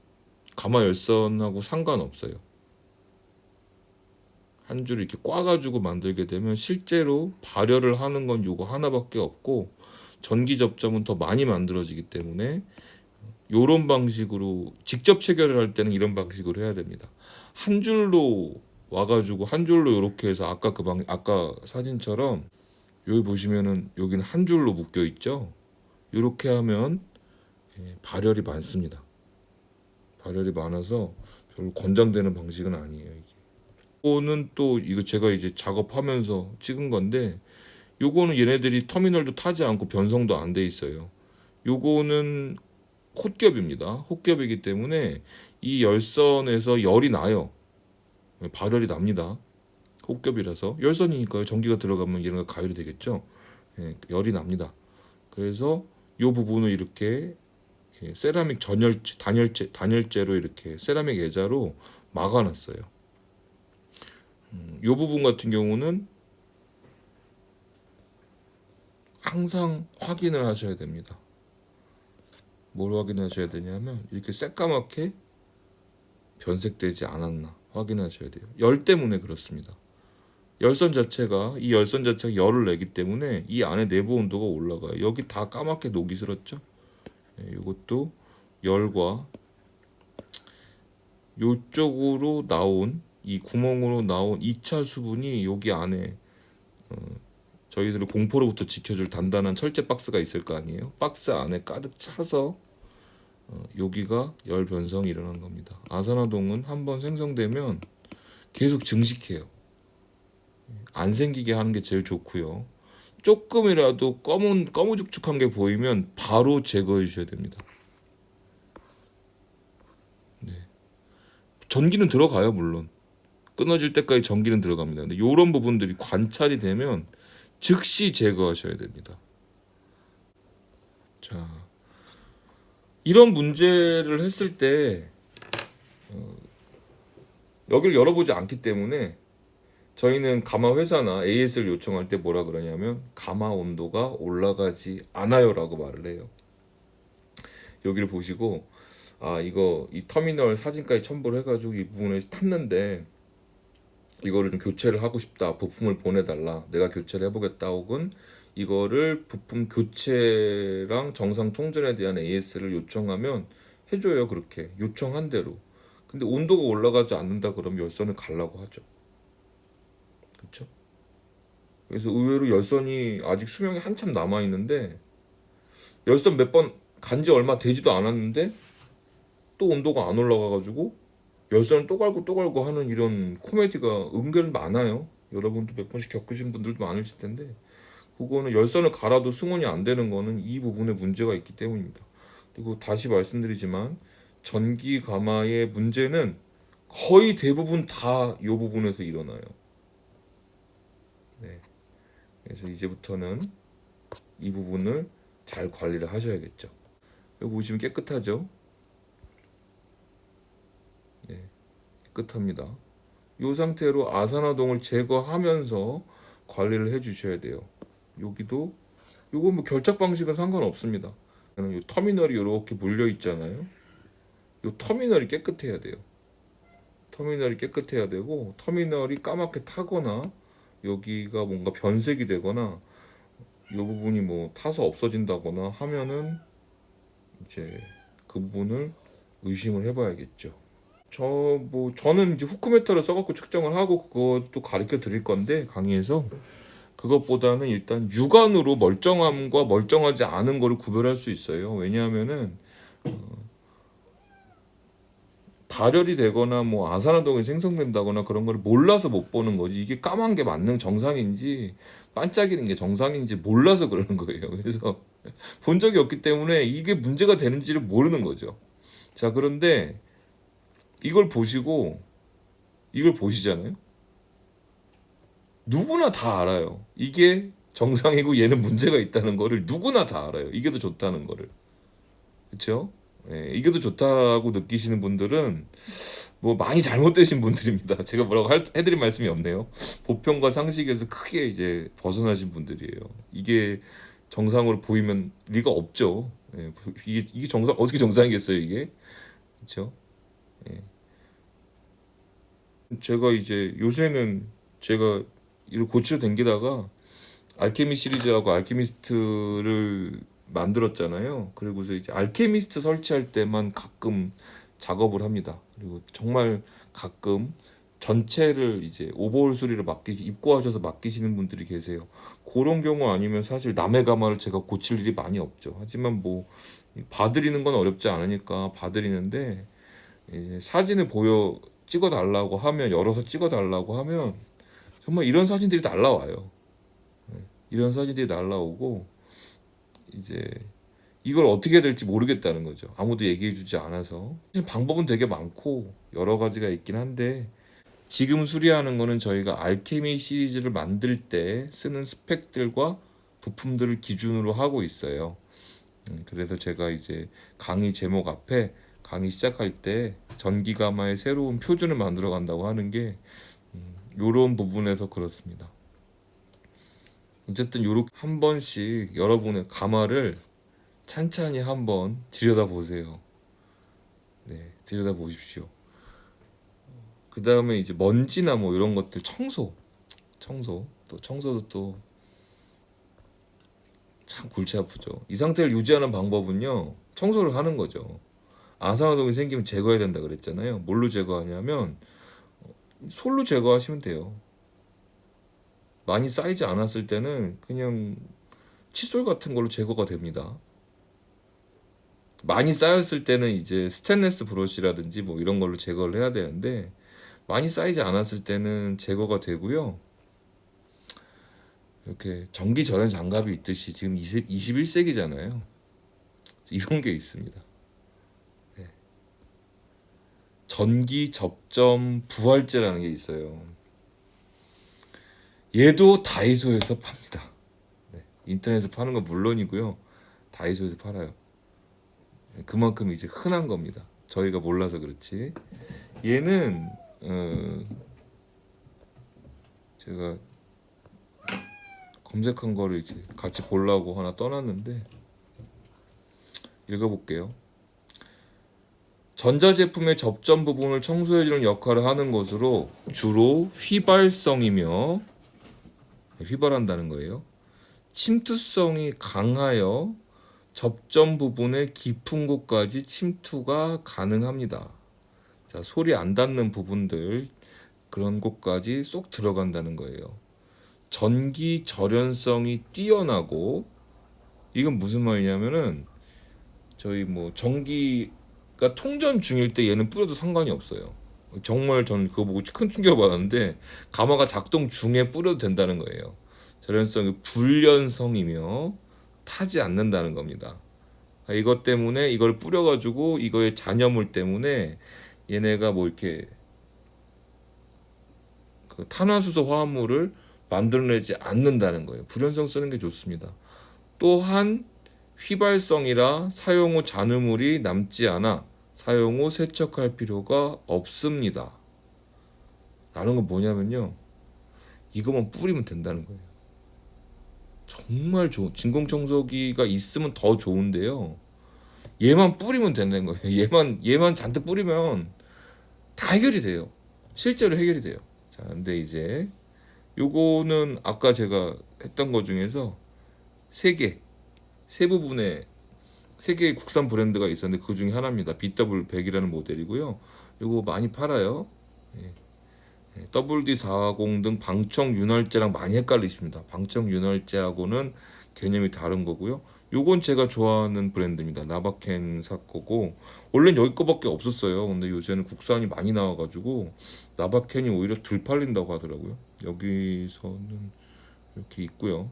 [SPEAKER 1] 가마 열선하고 상관없어요. 한 줄을 이렇게 꽈가지고 만들게 되면 실제로 발열을 하는 건 요거 하나밖에 없고 전기 접점은 더 많이 만들어지기 때문에 요런 방식으로 직접 체결을 할 때는 이런 방식으로 해야 됩니다. 한 줄로 와가지고 한 줄로 이렇게 해서 아까 사진처럼 여기 보시면은 여기는 한 줄로 묶여 있죠. 이렇게 하면 발열이 많습니다. 발열이 많아서 별로 권장되는 방식은 아니에요. 이게. 이거는 또 이거 제가 이제 작업하면서 찍은 건데 요거는 얘네들이 터미널도 타지 않고 변성도 안 돼 있어요. 요거는 홑겹입니다. 홑겹이기 때문에 이 열선에서 열이 나요. 발열이 납니다. 홑겹이라서 열선이니까요. 전기가 들어가면 얘네가 가열이 되겠죠. 열이 납니다. 그래서 요 부분을 이렇게 세라믹 단열재로 이렇게 세라믹 애자로 막아놨어요. 요 부분 같은 경우는 항상 확인을 하셔야 됩니다. 뭘 확인하셔야 되냐면 이렇게 새까맣게 변색되지 않았나 확인하셔야 돼요. 열 때문에 그렇습니다. 이 열선 자체가 열을 내기 때문에 이 안에 내부 온도가 올라가요. 여기 다 까맣게 녹이 슬었죠. 이것도 열과 요쪽으로 나온 이 구멍으로 나온 2차 수분이 여기 안에 저희들을 공포로부터 지켜줄 단단한 철제 박스가 있을 거 아니에요. 박스 안에 가득 차서 여기가 열 변성이 일어난 겁니다. 아산화동은 한번 생성되면 계속 증식해요. 안 생기게 하는 게 제일 좋고요. 조금이라도 거무죽죽한 게 보이면 바로 제거해 주셔야 됩니다. 네. 전기는 들어가요, 물론. 끊어질 때까지 전기는 들어갑니다. 근데 이런 부분들이 관찰이 되면 즉시 제거하셔야 됩니다. 자, 이런 문제를 했을 때 여기를 열어보지 않기 때문에 저희는 가마 회사나 AS를 요청할 때 뭐라 그러냐면 가마 온도가 올라가지 않아요라고 말을 해요. 여기를 보시고 이 터미널 사진까지 첨부를 해가지고 이 부분을 탔는데 이거를 좀 교체를 하고 싶다. 부품을 보내달라. 내가 교체를 해보겠다. 혹은 이거를 부품 교체랑 정상 통전에 대한 AS를 요청하면 해줘요. 그렇게 요청한 대로. 근데 온도가 올라가지 않는다 그러면 열선을 갈라고 하죠. 그렇죠? 그래서 의외로 열선이 아직 수명이 한참 남아 있는데 열선 몇 번 간지 얼마 되지도 않았는데 또 온도가 안 올라가가지고 열선을 또 갈고 하는 이런 코미디가 은근 많아요. 여러분도 몇 번씩 겪으신 분들도 많으실 텐데 그거는 열선을 갈아도 승온이 안 되는 거는 이 부분에 문제가 있기 때문입니다. 그리고 다시 말씀드리지만 전기 가마의 문제는 거의 대부분 다 이 부분에서 일어나요. 네. 그래서 이제부터는 이 부분을 잘 관리를 하셔야겠죠. 여기 보시면 깨끗하죠? 네, 깨끗합니다. 이 상태로 아산화동을 제거하면서 관리를 해주셔야 돼요. 여기도 이거 뭐 결착 방식은 상관없습니다. 이 터미널이 이렇게 물려 있잖아요. 이 터미널이 깨끗해야 돼요. 터미널이 깨끗해야 되고 터미널이 까맣게 타거나 여기가 뭔가 변색이 되거나 이 부분이 뭐 타서 없어진다거나 하면은 이제 그 부분을 의심을 해봐야겠죠. 저는 이제 후크메타를 써갖고 측정을 하고 그것도 가르쳐 드릴 건데 강의에서 그것보다는 일단 육안으로 멀쩡함과 멀쩡하지 않은 거를 구별할 수 있어요. 왜냐하면은 발열이 되거나 뭐 아산화동이 생성된다거나 그런 걸 몰라서 못 보는 거지. 이게 까만 게 맞는 정상인지 반짝이는 게 정상인지 몰라서 그러는 거예요. 그래서 본 적이 없기 때문에 이게 문제가 되는지를 모르는 거죠. 자, 그런데 이걸 보시잖아요. 누구나 다 알아요. 이게 정상이고 얘는 문제가 있다는 거를 누구나 다 알아요. 이게 더 좋다는 거를. 그렇죠? 예, 이게 더 좋다고 느끼시는 분들은 뭐 많이 잘못되신 분들입니다. 제가 뭐라고 해드릴 말씀이 없네요. 보편과 상식에서 크게 이제 벗어나신 분들이에요. 이게 정상으로 보이면 리가 없죠. 예, 이게 정상 어떻게 정상이겠어요 이게? 그렇죠? 예. 제가 이제 요새는 제가 이를 고치러 댕기다가 알케미 시리즈하고 알케미스트를 만들었잖아요. 그리고서 이제 알케미스트 설치할 때만 가끔 작업을 합니다. 그리고 정말 가끔 전체를 이제 오버홀 수리를 입고하셔서 맡기시는 분들이 계세요. 그런 경우 아니면 사실 남의 가마를 제가 고칠 일이 많이 없죠. 하지만 뭐 봐드리는 건 어렵지 않으니까 봐드리는데 이제 사진을 찍어 달라고 하면 열어서 찍어 달라고 하면 정말 이런 사진들이 날라와요. 이런 사진들이 날라오고 이제 이걸 어떻게 해야 될지 모르겠다는 거죠. 아무도 얘기해주지 않아서. 사실 방법은 되게 많고 여러 가지가 있긴 한데 지금 수리하는 거는 저희가 알케미 시리즈를 만들 때 쓰는 스펙들과 부품들을 기준으로 하고 있어요. 그래서 제가 이제 강의 제목 앞에 강의 시작할 때 전기가마의 새로운 표준을 만들어 간다고 하는 게 요런 부분에서 그렇습니다. 어쨌든 요렇게 한 번씩 여러분의 가마를 찬찬히 한번 들여다보세요. 네, 들여다보십시오. 그 다음에 이제 먼지나 뭐 이런 것들 청소 또 청소도 또 참 골치 아프죠. 이 상태를 유지하는 방법은요, 청소를 하는 거죠. 아상화동이 생기면 제거해야 된다 그랬잖아요. 뭘로 제거하냐면 솔로 제거하시면 돼요. 많이 쌓이지 않았을 때는 그냥 칫솔 같은 걸로 제거가 됩니다. 많이 쌓였을 때는 이제 스테인리스 브러쉬라든지 뭐 이런 걸로 제거를 해야 되는데 많이 쌓이지 않았을 때는 제거가 되고요. 이렇게 전기 절연 장갑이 있듯이 지금 21세기잖아요. 이런 게 있습니다. 네. 전기 접점 부활제라는 게 있어요. 얘도 다이소에서 팝니다. 네. 인터넷에서 파는 건 물론이고요. 다이소에서 팔아요. 그만큼 이제 흔한 겁니다. 저희가 몰라서 그렇지. 얘는 제가 검색한 거를 이제 같이 보려고 하나 떠났는데 읽어볼게요. 전자제품의 접점 부분을 청소해주는 역할을 하는 것으로 주로 휘발성이며 휘발한다는 거예요. 침투성이 강하여 접점 부분의 깊은 곳까지 침투가 가능합니다. 자, 소리 안 닿는 부분들 그런 곳까지 쏙 들어간다는 거예요. 전기 절연성이 뛰어나고 이건 무슨 말이냐면은 저희 뭐 전기가 통전 중일 때 얘는 뿌려도 상관이 없어요. 정말 저는 그거 보고 큰 충격을 받았는데 가마가 작동 중에 뿌려도 된다는 거예요. 절연성이 불연성이며 타지 않는다는 겁니다. 이것 때문에 이걸 뿌려가지고 이거의 잔여물 때문에 얘네가 뭐 이렇게 그 탄화수소 화합물을 만들어내지 않는다는 거예요. 불연성 쓰는 게 좋습니다. 또한 휘발성이라 사용 후 잔여물이 남지 않아 사용 후 세척할 필요가 없습니다. 라는 건 뭐냐면요. 이거만 뿌리면 된다는 거예요. 정말 진공청소기가 있으면 더 좋은데요. 얘만 뿌리면 된다는 거예요. 얘만 잔뜩 뿌리면 다 해결이 돼요. 실제로 해결이 돼요. 자, 근데 이제 요거는 아까 제가 했던 거 중에서 세 부분의 세 개의 국산 브랜드가 있었는데 그 중에 하나입니다. BW100이라는 모델이고요. 요거 많이 팔아요. 예. WD-440 등 방청 윤활제랑 많이 헷갈리십니다. 방청 윤활제하고는 개념이 다른 거고요. 요건 제가 좋아하는 브랜드입니다. 나바켄사 거고 원래는 여기 거밖에 없었어요. 근데 요새는 국산이 많이 나와가지고 나바켄이 오히려 덜 팔린다고 하더라고요. 여기서는 이렇게 있고요.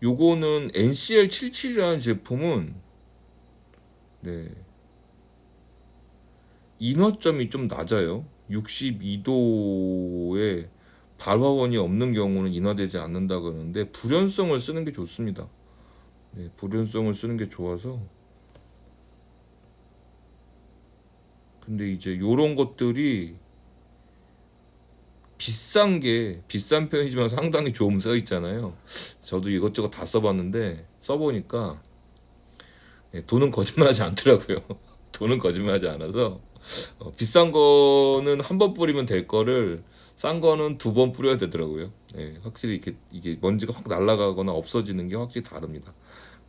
[SPEAKER 1] 요거는 NCL77이라는 제품은 네, 인화점이 좀 낮아요. 62도에 발화원이 없는 경우는 인화되지 않는다 그러는데 불연성을 쓰는 게 좋습니다. 네, 불연성을 쓰는 게 좋아서. 근데 이제 요런 것들이 비싼 편이지만 상당히 좋음 써 있잖아요. 저도 이것저것 다 써봤는데 써보니까 돈은 거짓말하지 않더라고요. 돈은 거짓말하지 않아서 비싼 거는 한 번 뿌리면 될 거를 싼 거는 두 번 뿌려야 되더라고요. 확실히 이게 먼지가 확 날아가거나 없어지는 게 확실히 다릅니다.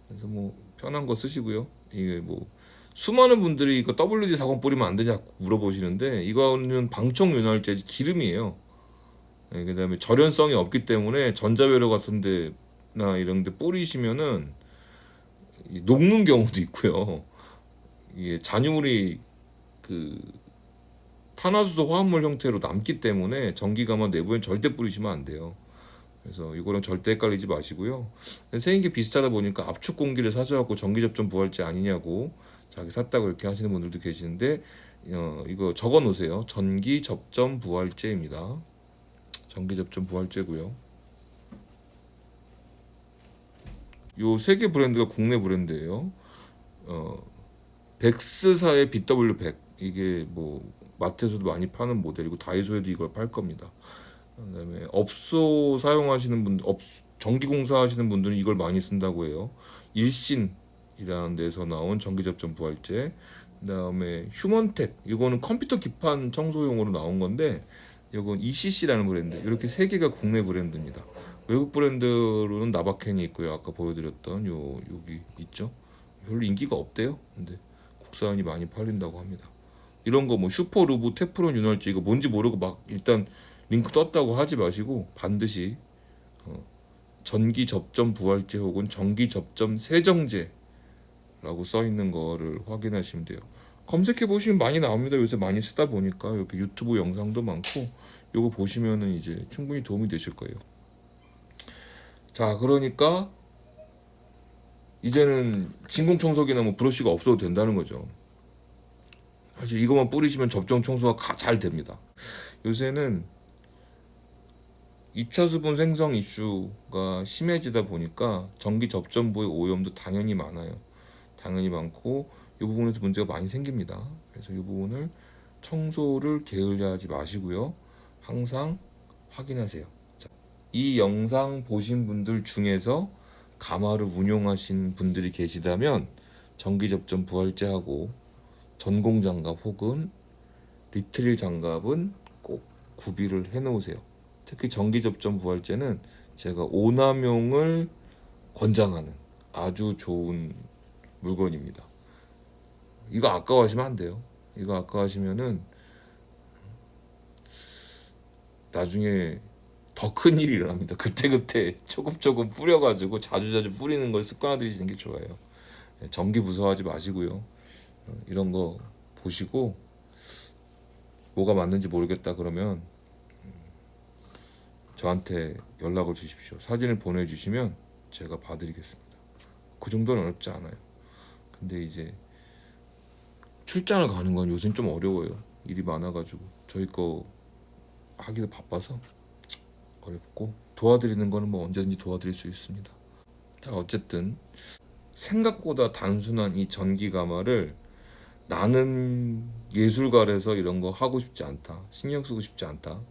[SPEAKER 1] 그래서 뭐 편한 거 쓰시고요. 이게 뭐 수많은 분들이 이거 WD-40 뿌리면 안 되냐 물어보시는데 이거는 방촉 윤활제 기름이에요. 그다음에 절연성이 없기 때문에 전자회로 같은 데나 이런 데 뿌리시면은 녹는 경우도 있고요. 이게 잔유물이 그 탄화수소 화합물 형태로 남기 때문에 전기가만 내부엔 절대 뿌리시면 안 돼요. 그래서 이거랑 절대 헷갈리지 마시고요. 생긴 게 비슷하다 보니까 압축 공기를 사셔갖고 전기 접점 부활제 아니냐고 자기 샀다고 이렇게 하시는 분들도 계시는데 이거 적어 놓으세요. 전기 접점 부활제입니다. 전기 접점 부활제고요. 요 세 개 브랜드가 국내 브랜드예요. 벡스사의 BW100 이게 뭐 마트에서도 많이 파는 모델이고 다이소에도 이걸 팔 겁니다. 그다음에 업소 사용하시는 분, 전기 공사하시는 분들은 이걸 많이 쓴다고 해요. 일신이라는 데서 나온 전기 접점 부활제. 그다음에 휴먼텍 이거는 컴퓨터 기판 청소용으로 나온 건데 이건 ECC라는 브랜드. 이렇게 세 개가 국내 브랜드입니다. 외국 브랜드로는 나바켄이 있고요. 아까 보여드렸던 여기 있죠. 별로 인기가 없대요. 근데 국산이 많이 팔린다고 합니다. 이런 거 뭐 슈퍼루브 테프론 윤활제 이거 뭔지 모르고 막 일단 링크 떴다고 하지 마시고 반드시 전기 접점 부활제 혹은 전기 접점 세정제라고 써 있는 거를 확인하시면 돼요. 검색해 보시면 많이 나옵니다. 요새 많이 쓰다 보니까 이렇게 유튜브 영상도 많고 요거 보시면은 이제 충분히 도움이 되실 거예요. 자, 그러니까 이제는 진공청소기나 뭐 브러쉬가 없어도 된다는 거죠. 사실 이것만 뿌리시면 접종 청소가 잘 됩니다. 요새는 2차 수분 생성 이슈가 심해지다 보니까 전기 접점부의 오염도 당연히 많아요. 당연히 많고 이 부분에서 문제가 많이 생깁니다. 그래서 이 부분을 청소를 게을리하지 마시고요. 항상 확인하세요. 자, 이 영상 보신 분들 중에서 가마를 운용하신 분들이 계시다면 전기 접점 부활제하고 전공 장갑 혹은 리트릴 장갑은 꼭 구비를 해 놓으세요. 특히 전기 접점 부활제는 제가 오남용을 권장하는 아주 좋은 물건입니다. 이거 아까워하시면 안 돼요. 이거 아까워하시면은 나중에 더 큰 일이 일어납니다. 그때그때 조금 뿌려가지고 자주자주 뿌리는 걸 습관화들이시는 게 좋아요. 전기 무서워하지 마시고요. 이런 거 보시고 뭐가 맞는지 모르겠다 그러면 저한테 연락을 주십시오. 사진을 보내주시면 제가 봐드리겠습니다. 그 정도는 어렵지 않아요. 근데 이제 출장을 가는 건 요즘 좀 어려워요. 일이 많아가지고 저희 거 하기도 바빠서 어렵고 도와드리는 거는 뭐 언제든지 도와드릴 수 있습니다. 자, 어쨌든 생각보다 단순한 이 전기 가마를 나는 예술가라서 이런 거 하고 싶지 않다. 신경 쓰고 싶지 않다.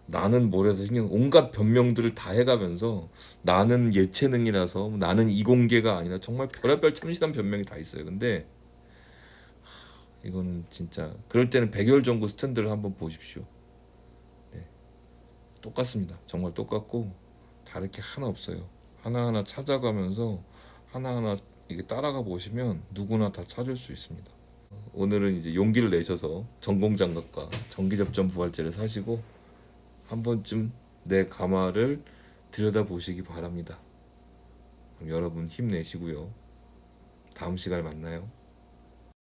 [SPEAKER 1] 나는 뭐래서 온갖 변명들을 다 해가면서 나는 예체능이라서 나는 이공계가 아니라 정말 별의별 참신한 변명이 다 있어요. 근데 이거는 진짜 그럴 때는 백열전구 스탠드를 한번 보십시오. 네, 똑같습니다. 정말 똑같고 다를 게 하나 없어요. 하나하나 찾아가면서 하나하나 이게 따라가 보시면 누구나 다 찾을 수 있습니다. 오늘은 이제 용기를 내셔서 전공장갑과 전기접점 부활제를 사시고 한 번쯤 내 가마를 들여다보시기 바랍니다. 그럼 여러분 힘내시고요. 다음 시간에 만나요.